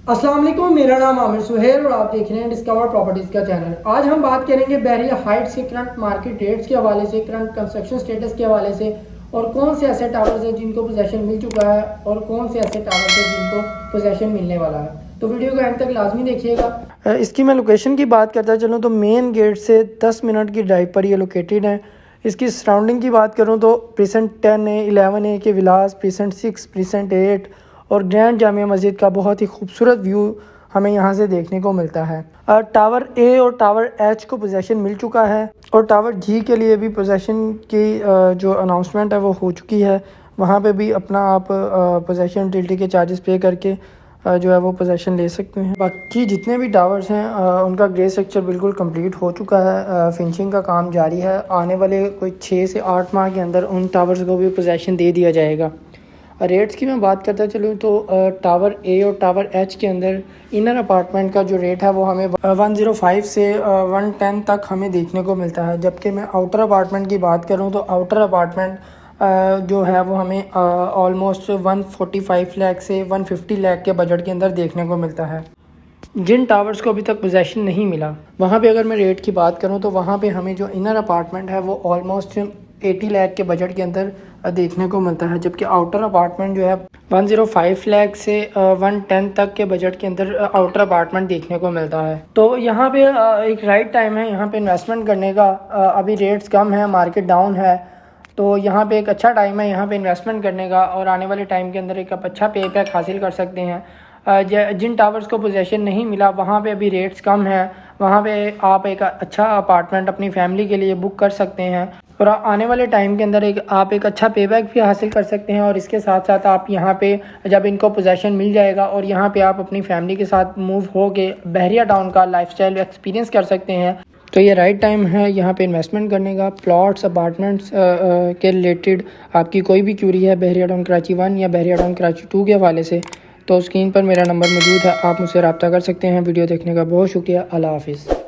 अस्सलाम वालेकुम, मेरा नाम आमिर सुहेल और आप देख रहे हैं डिस्कवर प्रॉपर्टीज़ का चैनल। आज हम बात करेंगे बहरिया हाइट्स के करंट मार्केट रेट्स के हवाले से, करंट कंस्ट्रक्शन स्टेटस के हवाले से, और कौन से ऐसे टावर्स हैं जिनको पोजेसन मिल चुका है और कौन से ऐसे टावर्स हैं जिनको पोजेसन मिलने वाला है। तो वीडियो को एंड तक लाजमी देखिएगा। इसकी मैं लोकेशन की बात करता चलूँ तो मेन गेट से 10 मिनट की ड्राइव पर ये लोकेटेड है। इसकी सराउंडिंग की बात करूँ तो प्रीसेंट 10 है, 11 है के विलास, प्रीसेंट 6, प्रीसेंट 8 और ग्रैंड जामिया मस्जिद का बहुत ही खूबसूरत व्यू हमें यहाँ से देखने को मिलता है। टावर ए और टावर एच को पोजेसन मिल चुका है और टावर जी के लिए भी पोजेसन की जो अनाउंसमेंट है वो हो चुकी है। वहाँ पे भी अपना आप पोजेसन यूटिलिटी के चार्जेस पे करके जो है वो पोजेसन ले सकते हैं। बाकी जितने भी टावर्स हैं उनका ग्रे स्ट्रक्चर बिल्कुल कंप्लीट हो चुका है। फिनिशिंग का काम जारी है। आने वाले कोई 6 से 8 माह के अंदर उन टावर्स को भी पोजेसन दे दिया जाएगा। रेट्स की मैं बात करता चलूँ तो टावर ए और टावर एच के अंदर इनर अपार्टमेंट का जो रेट है वो हमें 105 से 110 तक हमें देखने को मिलता है। जबकि मैं आउटर अपार्टमेंट की बात करूँ तो आउटर अपार्टमेंट जो है वो हमें ऑलमोस्ट 145 लाख से 150 लाख के बजट के अंदर देखने को मिलता है। जिन टावर्स को अभी तक पोजेसन नहीं मिला वहाँ पे अगर मैं रेट की बात करूँ तो वहाँ पे हमें जो इनर अपार्टमेंट है वो ऑलमोस्ट 80 लाख के बजट के अंदर देखने को मिलता है। जबकि आउटर अपार्टमेंट जो है 105 लाख से 110 तक के बजट के अंदर आउटर अपार्टमेंट देखने को मिलता है। तो यहाँ पे एक राइट टाइम है यहाँ पे इन्वेस्टमेंट करने का। अभी रेट्स कम है, मार्केट डाउन है, तो यहाँ पे एक अच्छा टाइम है यहाँ पे इन्वेस्टमेंट करने का और आने वाले टाइम के अंदर एक अच्छा पे बैक हासिल कर सकते हैं। जिन टावर्स को पोजेसन नहीं मिला वहाँ पे अभी रेट्स कम हैं, वहाँ पे आप एक अच्छा अपार्टमेंट अपनी फैमिली के लिए बुक कर सकते हैं और आने वाले टाइम के अंदर आप एक अच्छा पे बैक भी हासिल कर सकते हैं। और इसके साथ साथ आप यहाँ पे जब इनको पोजेसन मिल जाएगा और यहाँ पे आप अपनी फैमिली के साथ मूव हो के बहरिया टाउन का लाइफस्टाइल एक्सपीरियंस कर सकते हैं। तो ये राइट टाइम है यहाँ पे इन्वेस्टमेंट करने का। प्लॉट्स, अपार्टमेंट्स के रिलेटेड आपकी कोई भी क्यूरी है बहरिया टाउन कराची 1 या बहरिया टाउन कराची 2 के हवाले से तो स्क्रीन पर मेरा नंबर मौजूद है, आप मुझसे रब्ता कर सकते हैं। वीडियो देखने का बहुत शुक्रिया। अल्लाह हाफिज़।